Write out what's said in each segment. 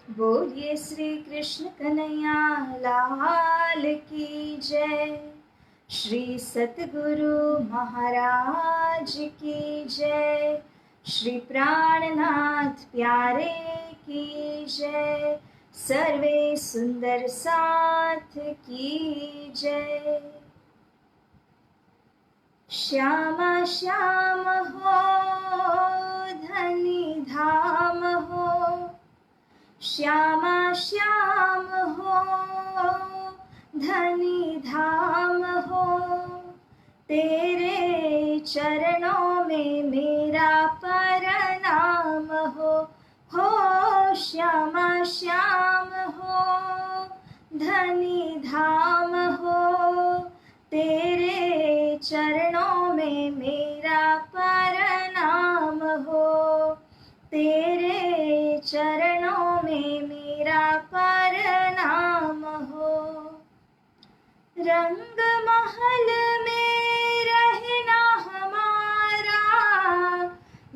बोलिए श्री कृष्ण कन्हैया लाल की जय। श्री सतगुरु महाराज की जय। श्री प्राणनाथ प्यारे की जय। सर्वे सुंदर साथ की जय। श्यामा श्याम हो धनी धाम हो, श्यामा श्याम हो धनी धाम हो, तेरे चरणों में मेरा प्रणाम हो श्यामा श्याम हो धनी धाम हो, तेरे चरणों में मेरा प्रणाम हो, तेरे चरणों में मेरा प्रणाम हो। रंग महल में रहना हमारा,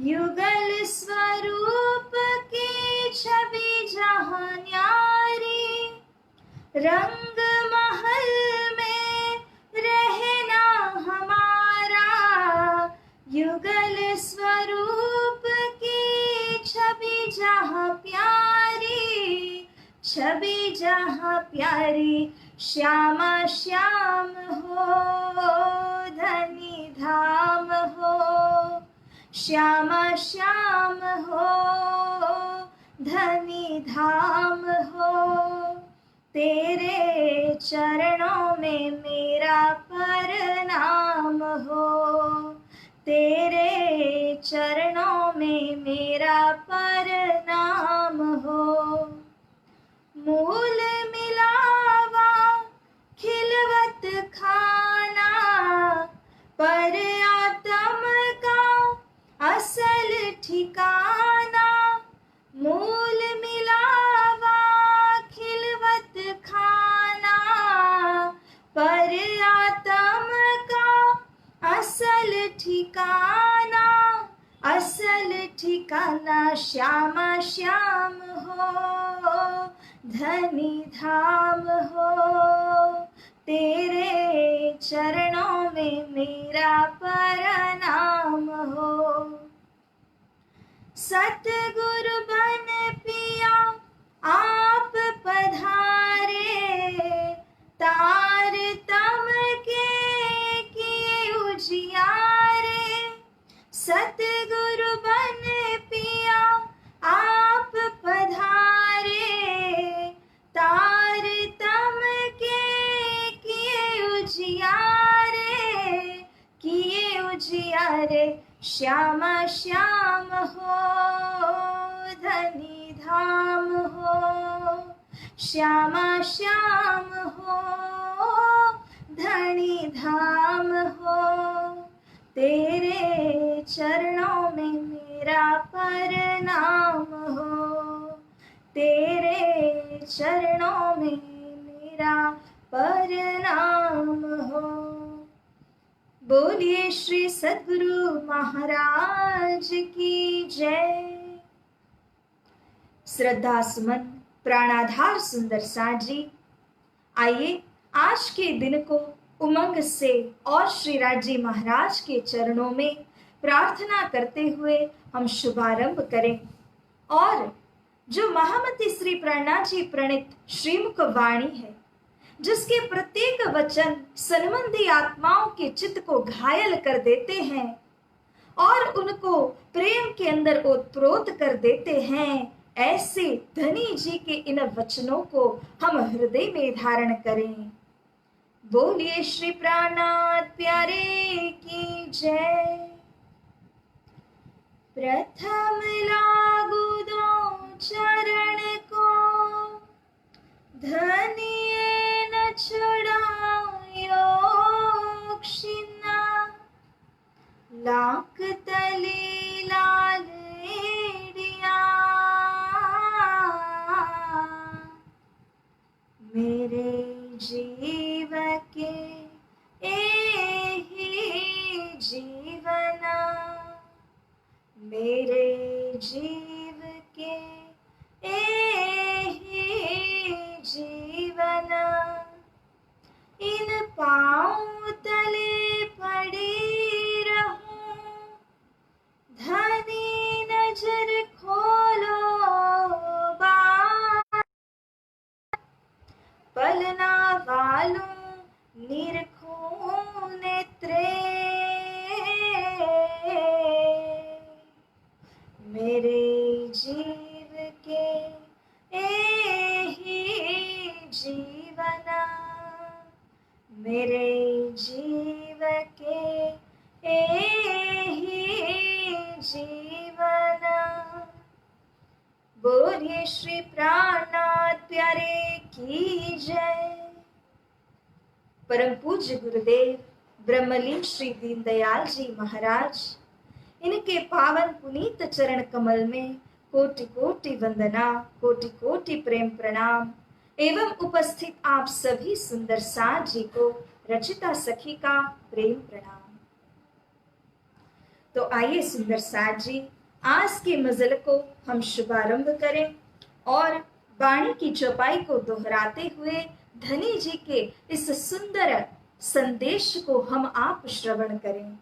युगल स्वरूप की छवि जहाँ न्यारी। रंग महल में रहना हमारा, युगल स्वरूप की छवि जहाँ प्यारी, छवि जहाँ प्यारी। श्यामा श्याम हो धनी धाम हो, श्यामा श्याम हो धनी धाम हो, तेरे चरणों में मेरा प्रणाम हो, तेरे चरणों में मेरा प्रणाम हो। मूल मिलावा खिलवत खाना, पर आत्म का असल ठिकाना। मूल मिलावा खिलवत खाना, पर आत्म का असल ठिकाना, असल ठिकाना। श्यामा श्याम हो धनी धाम हो, तेरे चरणों में मेरा प्रणाम हो। सतगुरु बन पिया आप पधारे, तार तम के किए उजियारे। सतगुरु बन पिया आप पधारे, तार तम के किए उजियारे, किए उजियारे। श्यामा श्याम हो धनी धाम हो, श्यामा श्याम हो धनी धाम हो, तेरे चरणों में मेरा प्रणाम हो, तेरे चरणों में मेरा प्रणाम हो। बोलिए श्री सद्गुरु महाराज की जय। श्रद्धा सुमन प्राणाधार सुंदर साथ जी, आइए आज के दिन को उमंग से और श्री राज जी महाराज के चरणों में प्रार्थना करते हुए हम शुभारंभ करें। और जो महामती श्री प्रणा जी प्रणीत श्रीमुख वाणी है, जिसके प्रत्येक वचन सनमंदी आत्माओं के चित्त को घायल कर देते हैं और उनको प्रेम के अंदर ओतप्रोत कर देते हैं, ऐसे धनी जी के इन वचनों को हम हृदय में धारण करें। बोलिए श्री प्राणनाथ प्यारे की जय। प्रथम लागू दो चरण को, धनिये न छुड़ायो क्षिना। लाख तले लाल एड़िया, मेरे जीव के एही जीवना, मेरे जीव के एही के एही जीवन, मेरे जीव के एही जीवन। बोलिए श्री प्राणनाथ प्यारे की जय। परम पूज्य गुरुदेव ब्रह्मलीन श्री दीनदयाल जी महाराज, इनके पावन पुनीत चरण कमल में कोटि कोटि वंदना, कोटि कोटि प्रेम प्रणाम एवं उपस्थित आप सभी सुंदर साथ जी को रचिता सखी का प्रेम प्रणाम। तो आइए सुंदर साथ जी, आज के मजल को हम शुभारंभ करें और वाणी की चौपाई को दोहराते हुए धनी जी के इस सुंदर संदेश को हम आप श्रवण करें।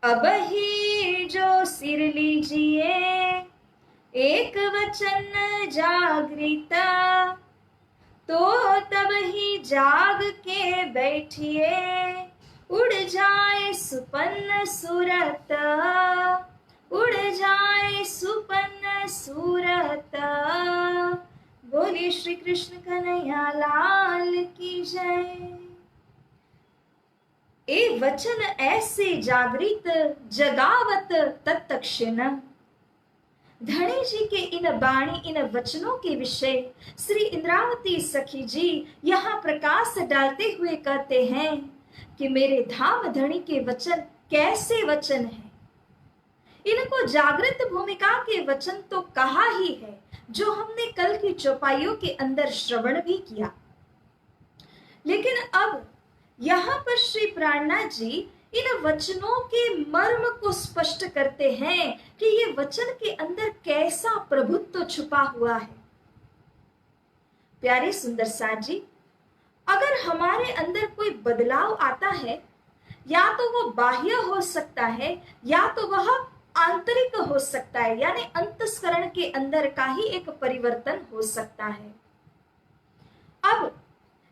अब ही जो सिर लीजिए एक वचन जागृता, तो तब ही जाग के बैठिए उड़ जाए सुपन्न सूरत, उड़ जाए सुपन्न सूरत। बोलिए श्री कृष्ण कन्हैया लाल की जय। ए वचन ऐसे जागृत जगावत तत्क्षण। धनी जी के इन वाणी, इन वचनों के विषय श्री इंद्रावती सखी जी यहाँ प्रकाश डालते हुए कहते हैं कि मेरे धाम धनी के वचन कैसे वचन हैं। इनको जागृत भूमिका के वचन तो कहा ही है, जो हमने कल की चौपाइयों के अंदर श्रवण भी किया। लेकिन अब यहाँ पर श्री प्राणनाथ जी इन वचनों के मर्म को स्पष्ट करते हैं कि ये वचन के अंदर कैसा प्रभुत्व छुपा हुआ है। प्यारे सुंदर साथ जी, अगर हमारे अंदर कोई बदलाव आता है, या तो वो बाह्य हो सकता है या तो वह आंतरिक हो सकता है, यानी अंतस्करण के अंदर का ही एक परिवर्तन हो सकता है। अब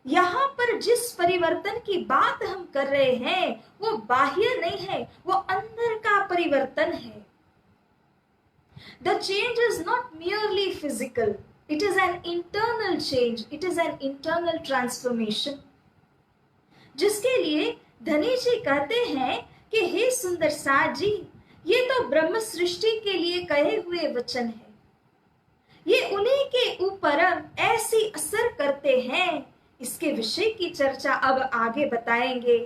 यहाँ पर जिस परिवर्तन की बात हम कर रहे हैं वो बाह्य नहीं है, वो अंदर का परिवर्तन है। The change is not merely physical, it is an internal change, it is an internal transformation। जिसके लिए धनी जी कहते हैं कि हे सुंदर साथ जी, ये तो ब्रह्म सृष्टि के लिए कहे हुए वचन है, ये उन्हीं के ऊपर ऐसी असर करते हैं। इसके विषय की चर्चा अब आगे बताएंगे।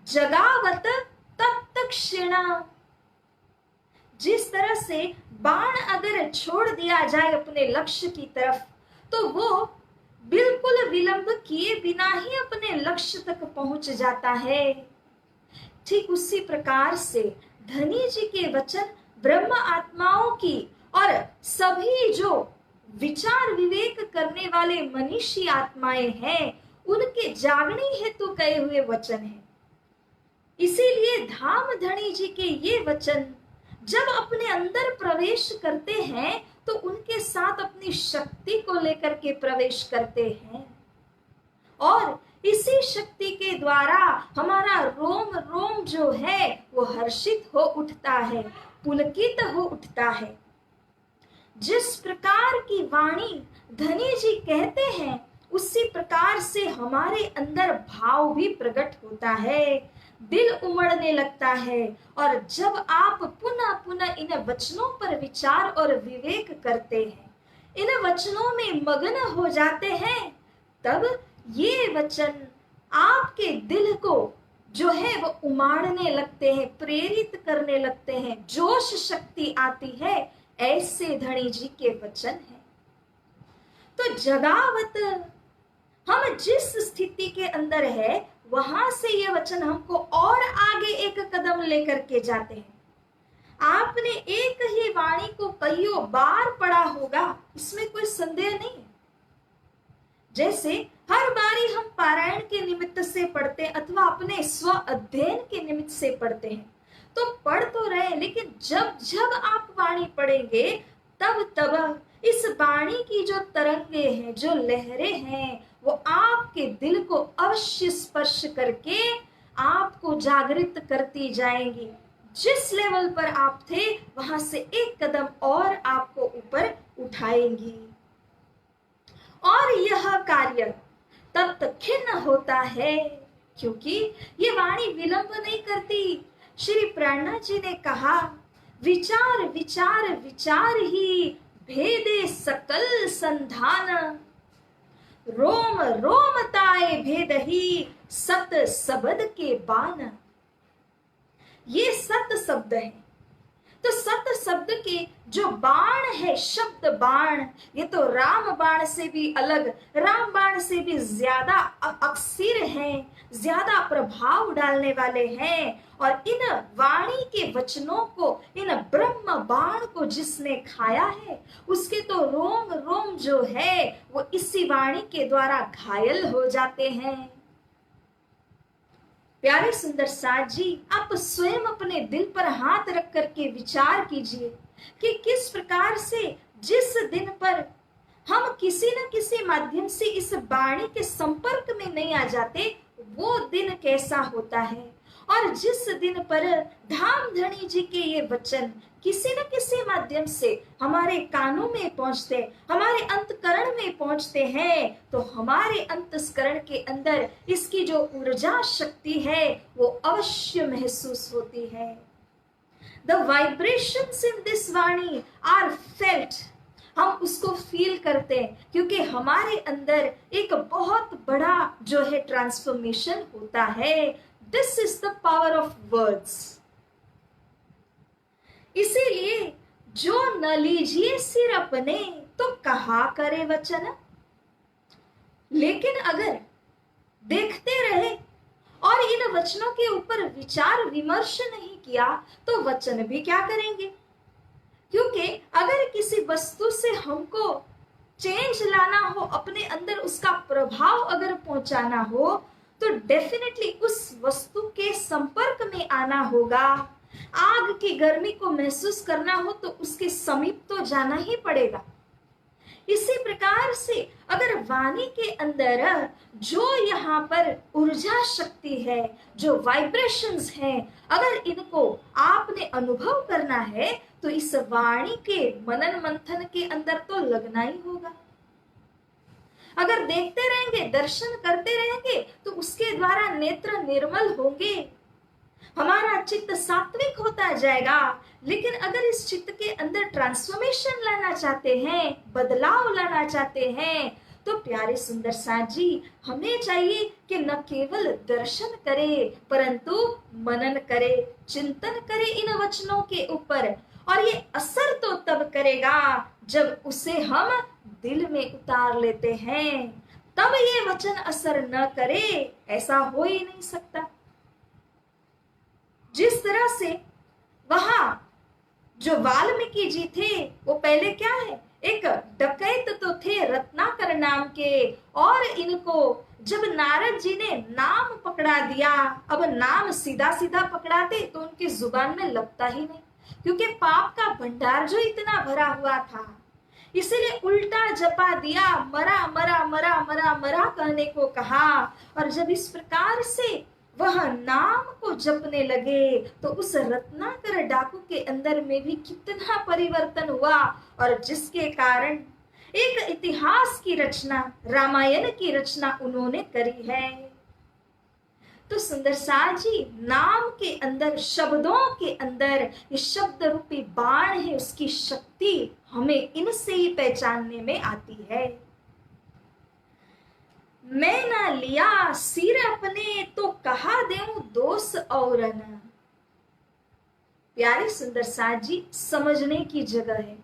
जगावत तत्क्षण। जिस तरह से बाण अगर छोड़ दिया जाए अपने लक्ष्य की तरफ, तो वो बिल्कुल विलंब किए बिना ही अपने लक्ष्य तक पहुंच जाता है। ठीक उसी प्रकार से धनी जी के वचन ब्रह्म आत्माओं की और सभी जो विचार विवेक करने वाले मनीषी आत्माएं हैं, उनके जागने हेतु कहे हुए वचन हैं। इसीलिए धाम धनी जी के ये वचन जब अपने अंदर प्रवेश करते हैं तो उनके साथ अपनी शक्ति को लेकर के प्रवेश करते हैं, और इसी शक्ति के द्वारा हमारा रोम रोम जो है वो हर्षित हो उठता है, पुलकित हो उठता है। जिस प्रकार की वाणी धनी जी कहते हैं, उसी प्रकार से हमारे अंदर भाव भी प्रकट होता है, दिल उमड़ने लगता है। और जब आप पुनः पुनः इन वचनों पर विचार और विवेक करते हैं, इन वचनों में मग्न हो जाते हैं, तब ये वचन आपके दिल को जो है वो उमाड़ने लगते हैं, प्रेरित करने लगते हैं, जोश शक्ति आती है। ऐसे धनी जी के वचन हैं। तो जगावत, हम जिस स्थिति के अंदर है वहां से ये वचन हमको और आगे एक कदम लेकर के जाते हैं। आपने एक ही वाणी को कईयों बार पढ़ा होगा, इसमें कोई संदेह नहीं है। जैसे हर बारी हम पारायण के निमित्त से पढ़ते हैं अथवा अपने स्व अध्ययन के निमित्त से पढ़ते हैं, तो पढ़ तो रहे, लेकिन जब जब आप वाणी पढ़ेंगे तब तब इस वाणी की जो तरंगे हैं, जो लहरें हैं, वो आपके दिल को अवश्य स्पर्श करके आपको जागृत करती जाएंगी। जिस लेवल पर आप थे वहां से एक कदम और आपको ऊपर उठाएंगी। और यह कार्य तब तक खिन्न होता है क्योंकि ये वाणी विलंब नहीं करती। श्री प्राणनाथ जी ने कहा, विचार विचार विचार ही भेदे सकल संधान, रोम रोम ताए भेद ही सत शब्द के बान। ये सत शब्द है, तो सत शब्द के जो बाण है, शब्द बाण, ये तो राम बाण से भी अलग, राम बाण से भी ज्यादा अक्सिर हैं, ज्यादा प्रभाव डालने वाले हैं। और इन वाणी के वचनों को, इन ब्रह्म बाण को जिसने खाया है, उसके तो रोम रोम जो है वो इसी वाणी के द्वारा घायल हो जाते हैं। प्यारे सुंदर साथ जी, आप स्वयं अपने दिल पर हाथ रख करके विचार कीजिए कि किस प्रकार से जिस दिन पर हम किसी न किसी माध्यम से इस वाणी के संपर्क में नहीं आ जाते, वो दिन कैसा होता है। और जिस दिन पर धाम धनी जी के ये वचन किसी न किसी माध्यम से हमारे कानों में पहुंचते, हमारे अंतकरण में पहुंचते हैं, तो हमारे अंतस्करण के अंदर इसकी जो ऊर्जा शक्ति है वो अवश्य महसूस होती है। The vibrations in this Vani are felt, हम उसको फील करते हैं क्योंकि हमारे अंदर एक बहुत बड़ा जो है ट्रांसफॉर्मेशन होता है। This is the power of words. इसीलिए जो न लीजिए सिर अपने तो कहा करे वचन। लेकिन अगर देखते रहे और इन वचनों के ऊपर विचार विमर्श नहीं किया तो वचन भी क्या करेंगे। क्योंकि अगर किसी वस्तु से हमको चेंज लाना हो, अपने अंदर उसका प्रभाव अगर पहुंचाना हो, तो डेफिनेटली उस वस्तु के संपर्क में आना होगा। आग की गर्मी को महसूस करना हो तो उसके समीप तो जाना ही पड़ेगा। इसी प्रकार से अगर वाणी के अंदर जो यहाँ पर ऊर्जा शक्ति है, जो वाइब्रेशंस हैं, अगर इनको आपने अनुभव करना है तो इस वाणी के मनन मंथन के अंदर तो लगना ही होगा। अगर देखते रहेंगे, दर्शन करते रहेंगे, तो उसके द्वारा नेत्र निर्मल होंगे, हमारा चित्त सात्विक होता जाएगा। लेकिन अगर इस चित्त के अंदर ट्रांसफॉर्मेशन लाना चाहते हैं, बदलाव लाना चाहते हैं, तो प्यारे सुंदर साथ जी, हमें चाहिए कि न केवल दर्शन करे परंतु मनन करे, चिंतन करे इन वचनों के ऊपर। और ये असर तो तब करेगा जब उसे हम दिल में उतार लेते हैं, तब ये वचन असर न करे ऐसा हो ही नहीं सकता। जिस तरह से वहां जो वाल्मीकि जी थे वो पहले क्या है, एक डकैत तो थे रत्नाकर नाम के, और इनको जब नारद जी ने नाम पकड़ा दिया, अब नाम सीधा सीधा पकड़ाते तो उनकी जुबान में लगता ही नहीं, क्योंकि पाप का भंडार जो इतना भरा हुआ था, इसीलिए उल्टा जपा दिया, मरा मरा मरा मरा मरा कहने को कहा। और जब इस प्रकार से वह नाम को जपने लगे तो उस रत्नाकर डाकू के अंदर में भी कितना परिवर्तन हुआ, और जिसके कारण एक इतिहास की रचना, रामायण की रचना उन्होंने करी है। तो सुंदर साथ जी, नाम के अंदर, शब्दों के अंदर ये शब्द रूपी बाण है, उसकी शक्ति हमें इनसे ही पहचानने में आती है। मैं ना लिया सिर अपने तो कहा देऊं दोष और न। प्यारे सुंदर साथ जी, समझने की जगह है।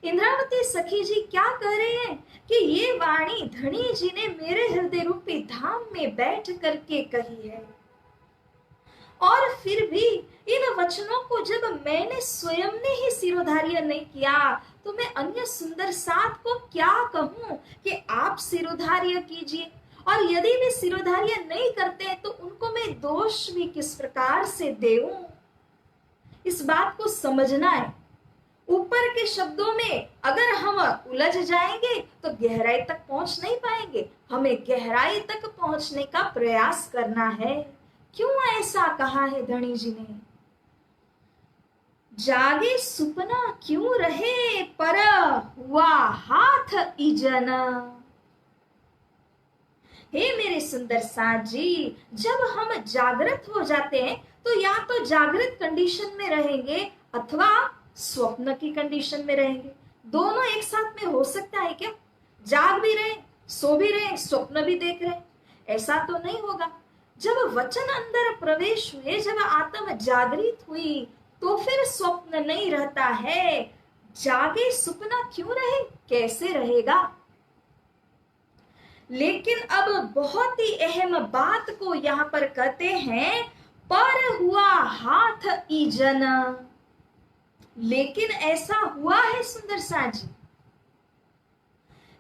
इंद्रावती सखी जी क्या कह रहे हैं कि ये वाणी धनी जी ने मेरे हृदय रूपी धाम में बैठ करके कही है, और फिर भी इन वचनों को जब मैंने स्वयं ने ही सिरोधार्य नहीं किया तो मैं अन्य सुंदर साथ को क्या कहूं कि आप सिरोधार्य कीजिए। और यदि वे सिरोधार्य नहीं करते तो उनको मैं दोष भी किस प्रकार से देऊं, इस बात को समझना है। ऊपर के शब्दों में अगर हम उलझ जाएंगे तो गहराई तक पहुंच नहीं पाएंगे, हमें गहराई तक पहुंचने का प्रयास करना है। क्यों ऐसा कहा है धनी जी ने? जागे सुपना क्यों रहे, पर हुआ हाथ इजन। हे मेरे सुंदर साथ जी, जब हम जागृत हो जाते हैं तो या तो जागृत कंडीशन में रहेंगे अथवा स्वप्न की कंडीशन में रहेंगे। दोनों एक साथ में हो सकता है क्या? जाग भी रहे, सो भी रहे, स्वप्न भी देख रहे, ऐसा तो नहीं होगा। जब वचन अंदर प्रवेश हुए, जब आत्म जागृत हुई, तो फिर स्वप्न नहीं रहता है। जागे सुपना क्यों रहे, कैसे रहेगा? लेकिन अब बहुत ही अहम बात को यहाँ पर कहते हैं, पर हुआ हाथ ईजन। लेकिन ऐसा हुआ है सुंदर साथ जी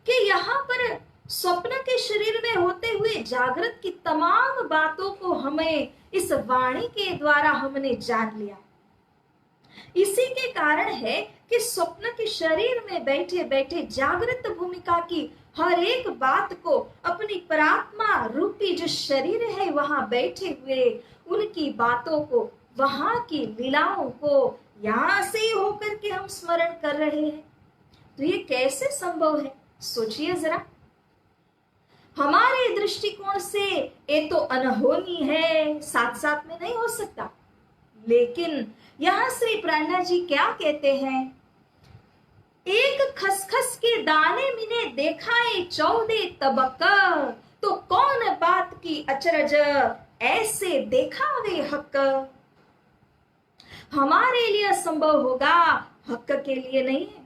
कि यहाँ पर स्वप्न के शरीर में होते हुए जागृत की तमाम बातों को हमें इस वाणी के द्वारा हमने जान लिया। इसी के कारण है कि स्वप्न के शरीर में बैठे बैठे जागृत भूमिका की हर एक बात को अपनी परात्मा रूपी जो शरीर है वहां बैठे हुए उनकी बातों को, वहां की लीलाओं को यहां से ही होकर के हम स्मरण कर रहे हैं। तो ये कैसे संभव है, सोचिए जरा। हमारे दृष्टिकोण से ये तो अनहोनी है, साथ साथ में नहीं हो सकता। लेकिन यहां श्री प्राणनाथ जी क्या कहते हैं, एक खसखस के दाने मिने देखा है 14 तबक, तो कौन बात की अचरज ऐसे देखा वे हक। हमारे लिए संभव होगा, हक के लिए नहीं है।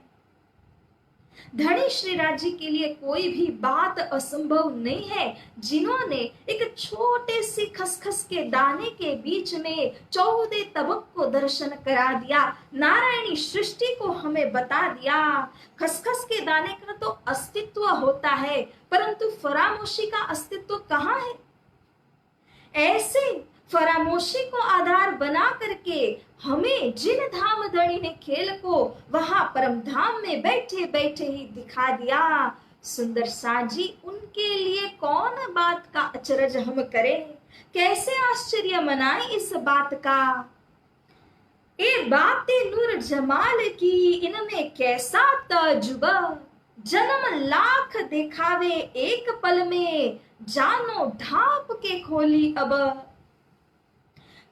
धनी श्रीराज जी के लिए कोई भी बात असंभव नहीं है, जिन्होंने एक छोटे से खसखस के दाने के बीच में 14 तबक को दर्शन करा दिया, नारायणी सृष्टि को हमें बता दिया। खसखस के दाने का तो अस्तित्व होता है, परंतु फरामोशी का अस्तित्व कहाँ है? ऐसे फरामोशी को आधार बना करके हमें जिन धाम धड़ी ने खेल को वहां परम धाम में बैठे बैठे ही दिखा दिया, सुंदर साथ जी उनके लिए कौन बात का अचरज हम करें, कैसे आश्चर्य मनाएं इस बात का। ये बातें नूर जमाल की, इनमें कैसा तजुबा, जन्म लाख दिखावे एक पल में, जानो ढाप के खोली अब।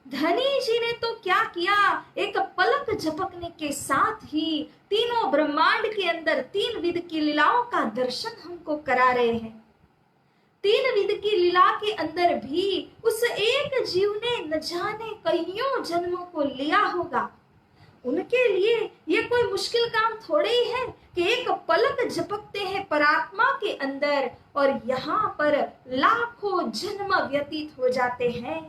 धनी जी ने तो क्या किया, एक पलक झपकने के साथ ही तीनों ब्रह्मांड के अंदर 3 विध की लीलाओं का दर्शन हमको करा रहे हैं। 3 विध की लीला के अंदर भी उस एक जीव ने न जाने कईयों जन्मों को लिया होगा। उनके लिए ये कोई मुश्किल काम थोड़े ही है कि एक पलक झपकते हैं परात्मा के अंदर और यहाँ पर लाखों जन्म व्यतीत हो जाते हैं।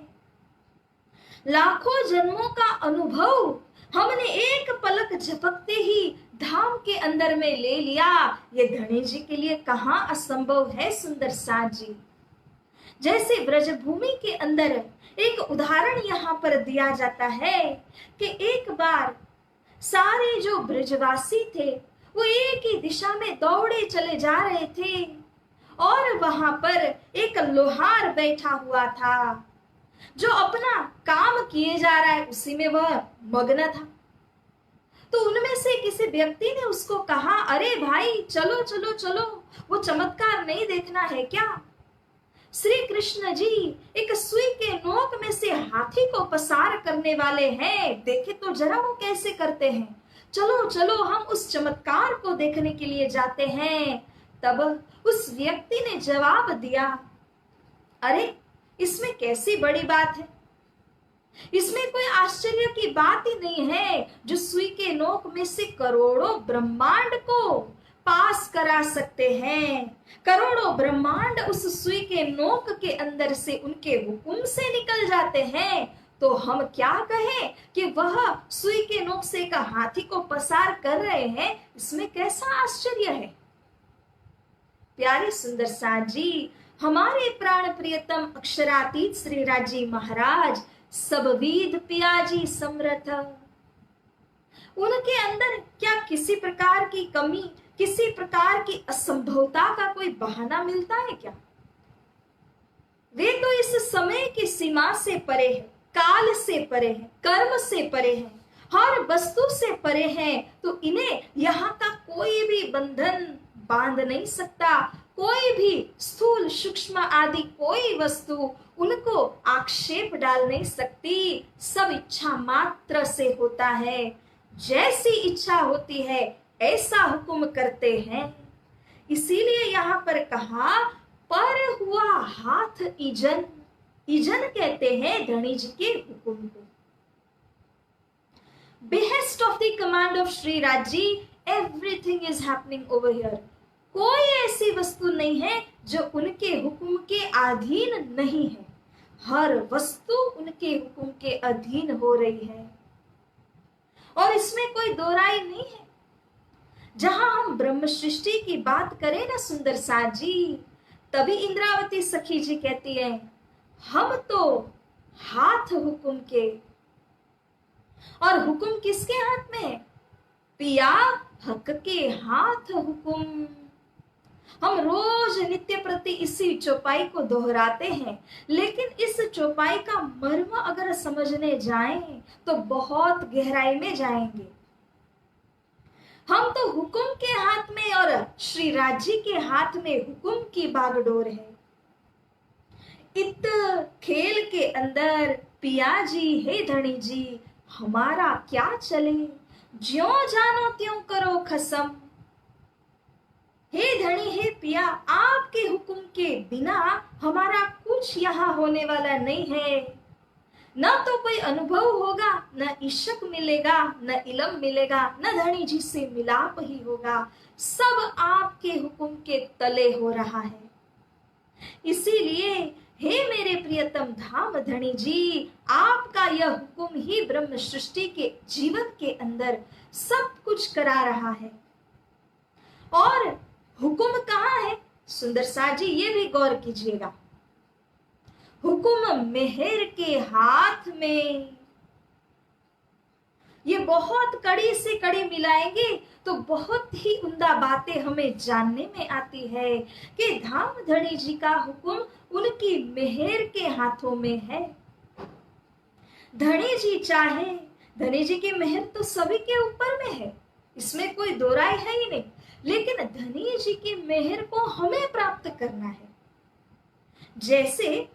लाखों जन्मों का अनुभव हमने एक पलक झपकते ही धाम के अंदर में ले लिया। ये धनी जी के लिए कहाँ असंभव है सुंदर साथ जी। जैसे ब्रजभूमि के अंदर एक उदाहरण यहाँ पर दिया जाता है कि एक बार सारे जो ब्रजवासी थे वो एक ही दिशा में दौड़े चले जा रहे थे और वहां पर एक लोहार बैठा हुआ था जो अपना काम किए जा रहा है, उसी में वह मग्न था। तो उनमें से किसी व्यक्ति ने उसको कहा, अरे भाई चलो चलो चलो, वो चमत्कार नहीं देखना है क्या? श्री कृष्ण जी एक सुई के नोक में से हाथी को पसार करने वाले हैं, देखे तो जरा वो कैसे करते हैं। चलो चलो हम उस चमत्कार को देखने के लिए जाते हैं। तब उस व्यक्ति ने जवाब दिया, अरे इसमें कैसी बड़ी बात है, इसमें कोई आश्चर्य की बात ही नहीं है, जो सुई के नोक में से करोड़ों ब्रह्मांड को पास करा सकते हैं। करोड़ों ब्रह्मांड उस सुई के नोक के अंदर से उनके हुक्म से निकल जाते हैं, तो हम क्या कहें कि वह सुई के नोक से एक हाथी को पसार कर रहे हैं, इसमें कैसा आश्चर्य है। प्यारे सुंदर साथ जी, हमारे प्राण प्रियतम अक्षरातीत श्री राजी महाराज सबविध पियाजी समर्थ, उनके अंदर क्या किसी प्रकार की कमी, किसी प्रकार की असंभवता का कोई बहाना मिलता है क्या? वे तो इस समय की सीमा से परे है, काल से परे है, कर्म से परे है, हर वस्तु से परे हैं, तो इन्हें यहाँ का कोई भी बंधन बांध नहीं सकता। कोई भी स्थूल सूक्ष्म आदि कोई वस्तु उनको आक्षेप डाल नहीं सकती। सब इच्छा मात्र से होता है। जैसी इच्छा होती है ऐसा हुक्म करते हैं। इसीलिए यहाँ पर कहा, पर हुआ हाथ ईजन। ईजन कहते हैं धनी जी के हुक्म को। Behest of the command of Shri Raji, everything is happening over here. कोई ऐसी वस्तु नहीं है जो उनके हुक्म के अधीन नहीं है। हर वस्तु उनके हुक्म के अधीन हो रही है और इसमें कोई दो राय नहीं है। जहां हम ब्रह्म सृष्टि की बात करें ना सुंदर साथ जी, तभी इंद्रावती सखी जी कहती है, हम तो हाथ हुक्म के। और हुक्म किसके हाथ में है? पिया हक के हाथ हुक्म। हम रोज नित्य प्रति इसी चौपाई को दोहराते हैं, लेकिन इस चौपाई का मर्म अगर समझने जाएं तो बहुत गहराई में जाएंगे। हम तो हुक्म के हाथ में और श्री राजी के हाथ में हुक्म की बागडोर है। इत खेल के अंदर पिया जी हे धनी जी, हमारा क्या चले, ज्यों जानो त्यों करो खसम। हे धनी हे पिया, आपके हुक्म के बिना हमारा कुछ यहाँ होने वाला नहीं है। न तो कोई अनुभव होगा, न इश्क मिलेगा, न इलम मिलेगा, न धनी जी से मिलाप ही होगा। सब आपके हुक्म के तले हो रहा है। इसीलिए हे मेरे प्रियतम धाम धनी जी, आपका यह हुक्म ही ब्रह्म सृष्टि के जीवन के अंदर सब कुछ करा रहा है। और हुक्म कहाँ है सुंदर साथ जी, ये भी गौर कीजिएगा। हुक्म मेहर के हाथ में। ये बहुत कड़ी से कड़ी मिलाएंगे तो बहुत ही उम्दा बातें हमें जानने में आती है कि धाम धनी जी का हुक्म उनकी मेहर के हाथों में है। धनी जी चाहे, धनी जी की मेहर तो सभी के ऊपर में है, इसमें कोई दो राय है ही नहीं, लेकिन धनी जी की मेहर को हमें प्राप्त करना है। जैसे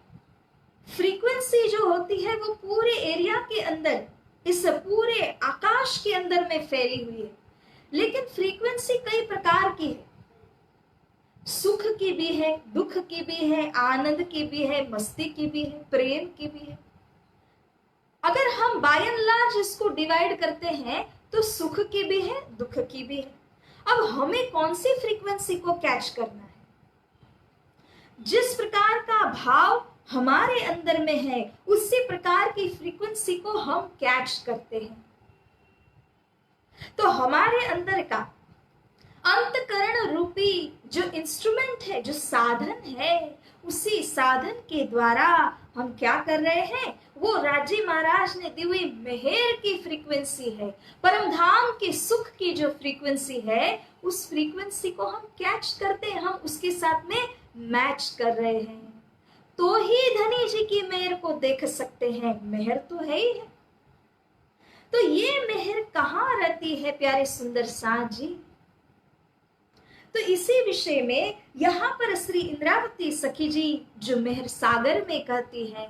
फ्रीक्वेंसी जो होती है वो पूरे एरिया के अंदर, इस पूरे आकाश के अंदर में फैली हुई है, लेकिन फ्रीक्वेंसी कई प्रकार की है। सुख की भी है, दुख की भी है, आनंद की भी है, मस्ती की भी है, प्रेम की भी है। अगर हम बाय एंड लार्ज इसको डिवाइड करते हैं तो सुख की भी है, दुख की भी है। अब हमें कौन सी फ्रीक्वेंसी को कैच करना है? जिस प्रकार का भाव हमारे अंदर में है उसी प्रकार की फ्रीक्वेंसी को हम कैच करते हैं। तो हमारे अंदर का अंतकरण रूपी जो इंस्ट्रूमेंट है, जो साधन है, उसी साधन के द्वारा हम क्या कर रहे हैं? वो राजी महाराज ने दी हुई मेहर की फ्रीक्वेंसी है, परम धाम के सुख की जो फ्रीक्वेंसी है, उस फ्रीक्वेंसी को हम कैच करते हैं, हम उसके साथ में मैच कर रहे हैं, तो ही धनी जी की मेहर को देख सकते हैं। मेहर तो है ही है। तो ये मेहर कहाँ रहती है प्यारे सुंदर साथ जी? तो इसी विषय में यहाँ पर श्री इंद्रावती सखी जी जो मेहर सागर में कहती है,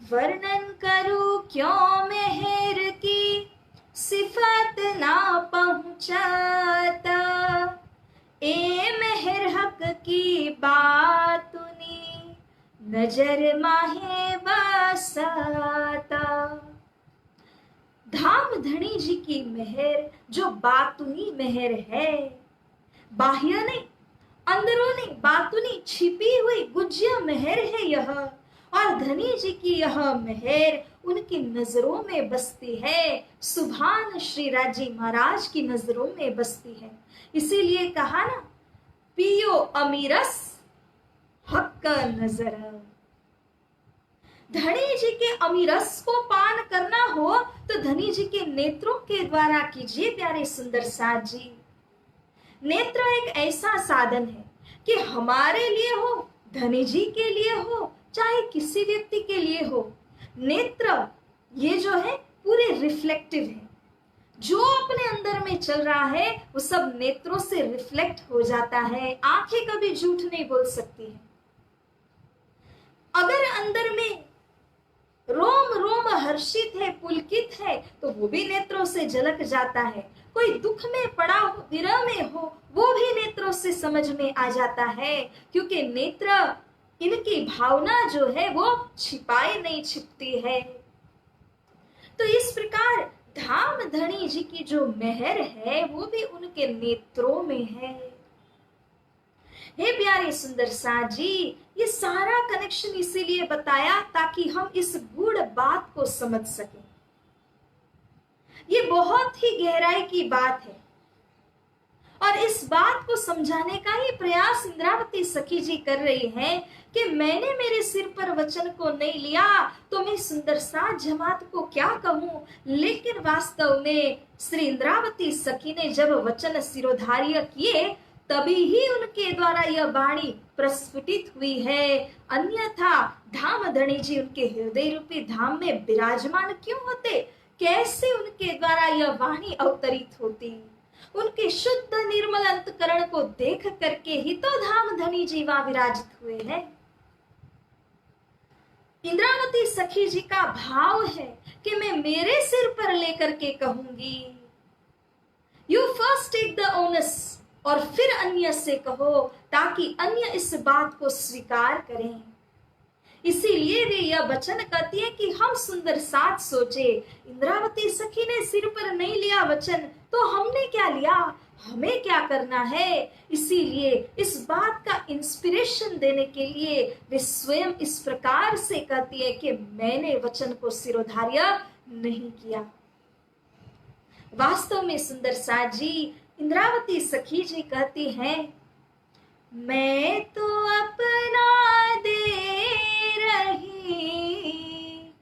वर्णन करूं क्यों मेहर की सिफत ना पहुंचाता, ए मेहर हक की बात नी नजर माहे बसाता। धाम धनी जी की मेहर जो बातुनी मेहर है, बाह्य नहीं, अंदरूनी बातुनी छिपी हुई गुज्य मेहर है यह। और धनी जी की यह मेहर उनकी नजरों में बसती है, सुभान श्री राजी महाराज की नजरों में बसती है। इसीलिए कहा ना, पियो अमीरस हक नजर। धनी जी के अमीरस को पान करना हो तो धनी जी के नेत्रों के द्वारा कीजिए प्यारे सुंदर साथ जी। नेत्र एक ऐसा साधन है कि हमारे लिए हो, धनी जी के लिए हो, चाहे किसी व्यक्ति के लिए हो, नेत्र ये जो है पूरे रिफ्लेक्टिव हैं। जो अपने अंदर में चल रहा है वो सब नेत्रों से रिफ्लेक्ट हो जाता है। आंखें कभी झूठ नहीं बोल सकती है। अगर अंदर में रोम रोम हर्षित है, पुलकित है, तो वो भी नेत्रों से झलक जाता है। कोई दुख में पड़ा हो, विरह में हो, वो भी नेत्रों से समझ में आ जाता है, क्योंकि नेत्र, इनकी भावना जो है वो छिपाई नहीं छिपती है। तो इस प्रकार धाम धनी जी की जो मेहर है वो भी उनके नेत्रों में है। हे प्यारे सुंदर साथ जी, ये सारा कनेक्शन इसीलिए बताया ताकि हम इस गूढ़ बात को समझ सकें। ये बहुत ही गहराई की बात है और इस बात को समझाने का ही प्रयास इंद्रावती सखी जी कर रही हैं कि मैंने मेरे सिर पर वचन को नहीं लिया तो मैं सुंदर साथ जमात को क्या कहूं। लेकिन वास्तव में श्री इंद्रावती सखी ने जब वचन सिरोधार्य किए तभी ही उनके द्वारा यह वाणी प्रस्फुटित हुई है। अन्यथा धाम धनी जी उनके हृदय रूपी धाम में विराजमान क्यों होते? कैसे उनके द्वारा यह वाणी अवतरित होती? उनके शुद्ध निर्मल अंतकरण को देख करके ही तो धाम धनी जी वहां विराजित हुए हैं। इंद्रावती सखी जी का भाव है कि मैं मेरे सिर पर लेकर के कहूंगी। You first take the onus, और फिर अन्य से कहो ताकि अन्य इस बात को स्वीकार करें। इसीलिए वे यह वचन कहती है कि हम सुंदर साथ सोचे। इंद्रावती सखी ने सिर पर नहीं लिया वचन तो हमने क्या लिया, हमें क्या करना है। इसीलिए इस बात का इंस्पिरेशन देने के लिए वे स्वयं इस प्रकार से कहती है कि मैंने वचन को सिरोधार्य नहीं किया। वास्तव में सुंदर साथ जी, इंद्रावती सखी जी कहती हैं, मैं तो अपना दे रही,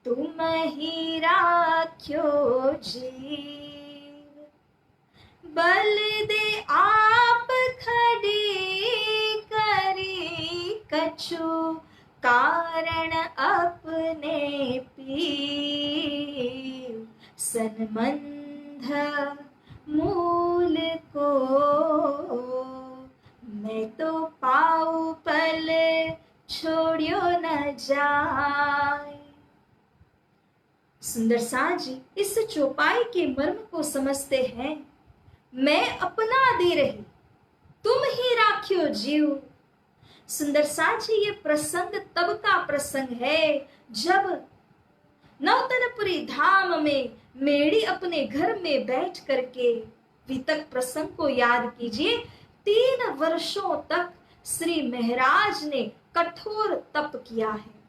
तुम ही राख्यो जीव, बल दे आप खड़ी करी, कछु कारण अपने पीव, सन्मंध मूल को मैं तो पाऊ पल छोड़ियो न जाए। सुंदर साथ जी इस चौपाई के मर्म को समझते हैं। मैं अपना दे रही, तुम ही राख्यो जीव। सुंदर साथ जी ये प्रसंग तब का प्रसंग है जब नवतनपुरी धाम में मेरी अपने घर में बैठ करके, वितक प्रसंग को याद कीजिए, 3 वर्षों तक श्री महाराज ने कठोर तप किया है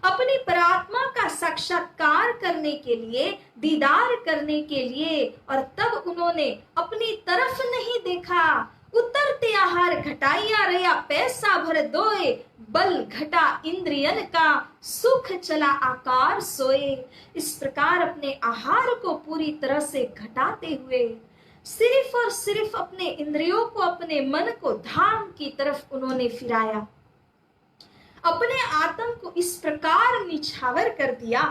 अपनी परात्मा का साक्षात्कार करने के लिए, दीदार करने के लिए। और तब उन्होंने अपनी तरफ नहीं देखा। उतरते आहार घटाइया रया, पैसा भर दोए, बल घटा इंद्रियन का, सुख चला आकार सोए। इस प्रकार अपने आहार को पूरी तरह से घटाते हुए सिर्फ और सिर्फ अपने इंद्रियों को, अपने मन को धाम की तरफ उन्होंने फिराया। अपने आत्म को इस प्रकार निछावर कर दिया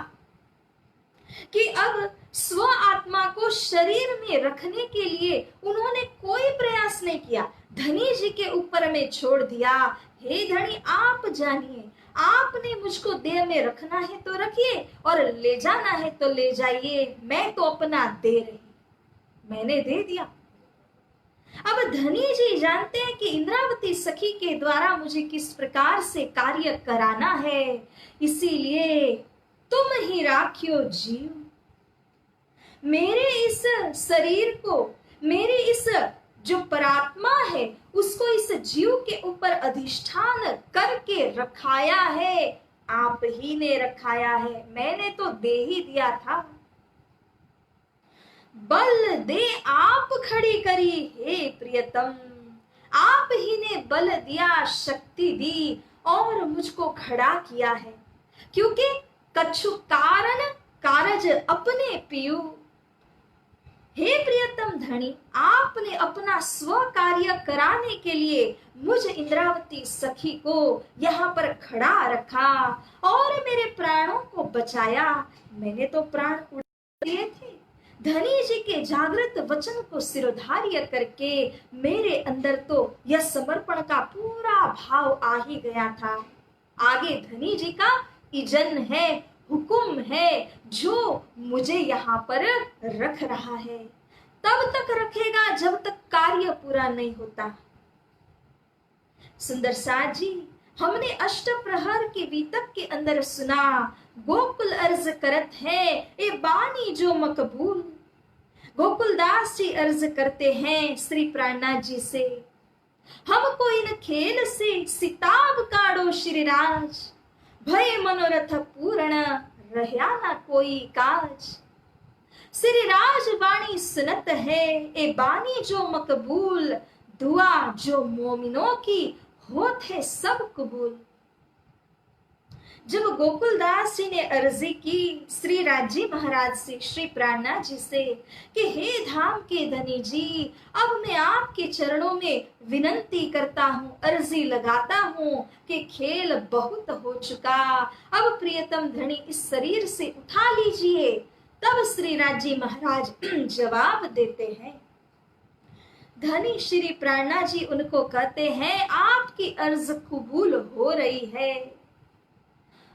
कि अब स्व आत्मा को शरीर में रखने के लिए उन्होंने कोई प्रयास नहीं किया। धनी जी के ऊपर में छोड़ दिया। हे धनी, आप जानिए, आपने मुझको देह में रखना है तो रखिए और ले जाना है तो ले जाइए, मैं तो अपना दे रही, मैंने दे दिया। अब धनी जी जानते हैं कि इंद्रावती सखी के द्वारा मुझे किस प्रकार से कार्य कराना है, इसीलिए तुम ही राख्यो जीव। मेरे इस शरीर को, मेरी इस जो परात्मा है उसको इस जीव के ऊपर अधिष्ठान करके रखाया है, आप ही ने रखाया है, मैंने तो दे ही दिया था। बल दे आप खड़ी करी, हे प्रियतम, आप ही ने बल दिया, शक्ति दी और मुझको खड़ा किया है। क्योंकि कछु कारण कारज अपने पियू, हे प्रियतम धनी, आपने अपना स्व कार्य कराने के लिए मुझ इंद्रावती सखी को यहाँ पर खड़ा रखा और मेरे प्राणों को बचाया। मैंने तो प्राण उड़ा दिए थे। धनी जी के जागृत वचन को सिरोधार्य करके मेरे अंदर तो यह समर्पण का पूरा भाव आ ही गया था। आगे धनी जी का इजन है, हुकुम है, जो मुझे यहाँ पर रख रहा है। तब तक रखेगा जब तक कार्य पूरा नहीं होता। सुंदर साथ जी, हमने अष्ट प्रहर के वितक के अंदर सुना, गोकुल अर्ज करत है ए बानी जो मकबूल। गोकुलदास जी अर्ज करते हैं श्री प्राणनाथ जी से, हमको इन खेल से सिताब काढ़ो श्रीराज, भय मनोरथ पूर्ण रहया ना कोई काज। श्री राज वाणी सुनत है ए बानी जो मकबूल, दुआ जो मोमिनों की होत है सब कबूल। जब गोकुलदास जी ने अर्जी की श्री राजी महाराज से, श्री प्राणनाथ जी से कि हे धाम के धनी जी, अब मैं आपके चरणों में विनंती करता हूँ, अर्जी लगाता हूँ कि खेल बहुत हो चुका, अब प्रियतम धनी इस शरीर से उठा लीजिए। तब श्री राजी महाराज जवाब देते हैं। धनी श्री प्राणनाथ जी उनको कहते हैं, आपकी अर्ज कबूल हो रही है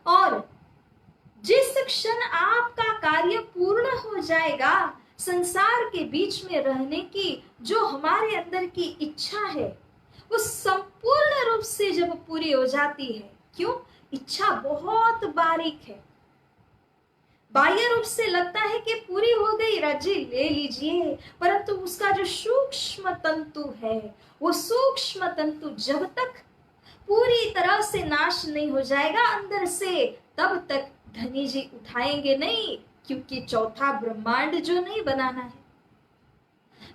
और जिस क्षण आपका कार्य पूर्ण हो जाएगा, संसार के बीच में रहने की जो हमारे अंदर की इच्छा है वो संपूर्ण रूप से जब पूरी हो जाती है। क्यों? इच्छा बहुत बारीक है। बाह्य रूप से लगता है कि पूरी हो गई, राज्य ले लीजिए, परंतु उसका जो सूक्ष्म तंतु है, वो सूक्ष्म तंतु जब तक पूरी तरह से नाश नहीं हो जाएगा अंदर से, तब तक धनी जी उठाएंगे नहीं, क्योंकि चौथा ब्रह्मांड जो नहीं बनाना है।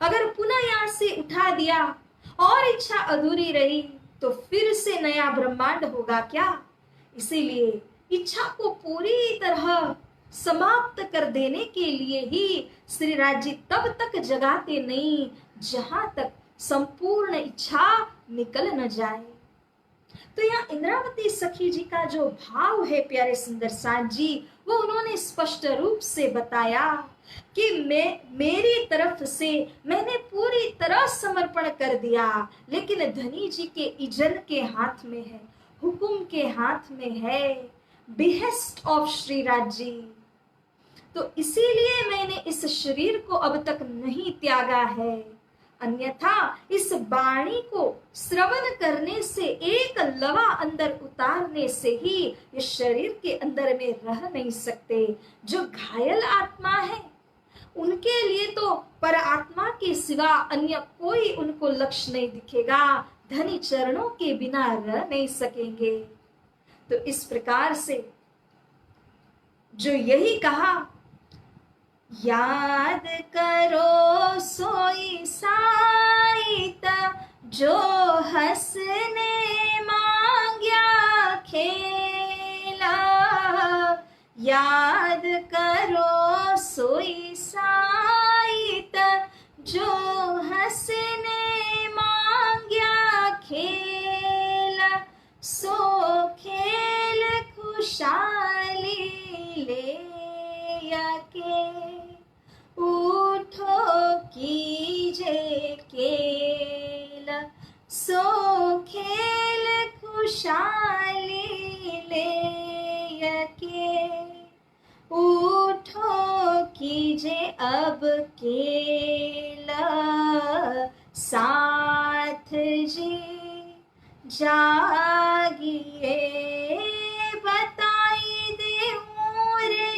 अगर पुनः यहाँ से उठा दिया और इच्छा अधूरी रही तो फिर से नया ब्रह्मांड होगा क्या? इसीलिए इच्छा को पूरी तरह समाप्त कर देने के लिए ही श्री राज जी तब तक जगाते नहीं जहां तक संपूर्ण इच्छा निकल न जाए। तो यहाँ इंद्रावती सखी जी का जो भाव है प्यारे सुंदर साथ जी, वो उन्होंने स्पष्ट रूप से बताया कि मेरी तरफ से मैंने पूरी तरह समर्पण कर दिया, लेकिन धनी जी के इजन के हाथ में है, हुकुम के हाथ में है, बिहेस्ट ऑफ श्री राज जी। तो इसीलिए मैंने इस शरीर को अब तक नहीं त्यागा है, अन्यथा इस वाणी को श्रवण करने से, एक लवा अंदर उतारने से ही इस शरीर के अंदर में रह नहीं सकते। जो घायल आत्मा है उनके लिए तो पर आत्मा के सिवा अन्य कोई उनको लक्ष्य नहीं दिखेगा, धनी चरणों के बिना रह नहीं सकेंगे। तो इस प्रकार से जो यही कहा, याद करो सोई साईत, जो हंसने मांग्या खेला, याद करो सोई साईत, जो हंसने मांग्या खेला, सो खेल खुशाली ले के उठो कीजे खेल, सो खेल खुशाली ले के उठो कीजे अब केल, साथ जी जागिए बताई दे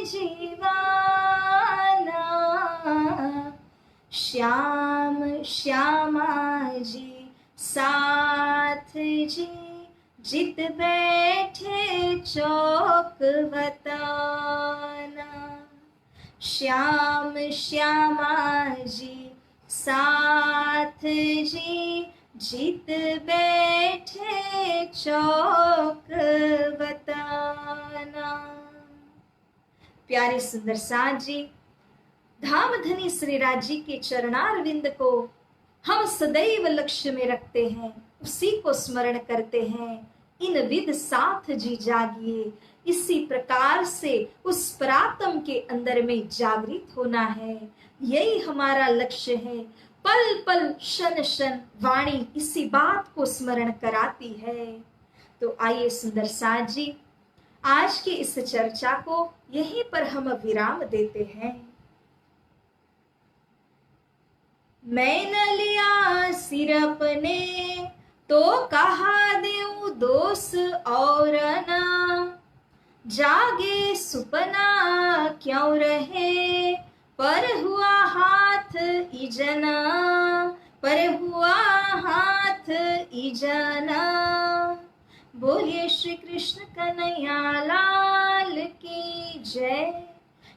जीवाना, श्याम श्यामा जी साथ जी, जित बैठे चौक बताना, श्याम श्यामा जी साथ जी, जित बैठे चौक बताना। प्यारे सुंदर साथ जी, धाम धनी श्रीराज जी के चरणारविंद को हम सदैव लक्ष्य में रखते हैं, उसी को स्मरण करते हैं। इन विध साथ जी जागिए, इसी प्रकार से उस परात्म के अंदर में जागृत होना है। यही हमारा लक्ष्य है। पल पल क्षण क्षण वाणी इसी बात को स्मरण कराती है। तो आइए सुंदर साथ जी, आज की इस चर्चा को यहीं पर हम विराम देते हैं। मैं न लिया सिर अपने, तो कहा देऊ दोष और न, जागे सुपना क्यों रहे, पर हुआ हाथ इजना, पर हुआ हाथ इजना। बोलिए श्री कृष्ण कन्हैया लाल की जय,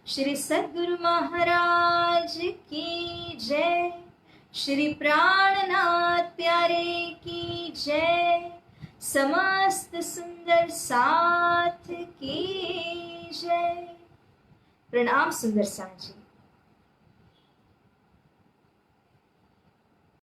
श्री सद्गुरु महाराज की जय, श्री प्राणनाथ प्यारे की जय, समस्त सुंदर साथ की जय। प्रणाम सुंदर साथ जी।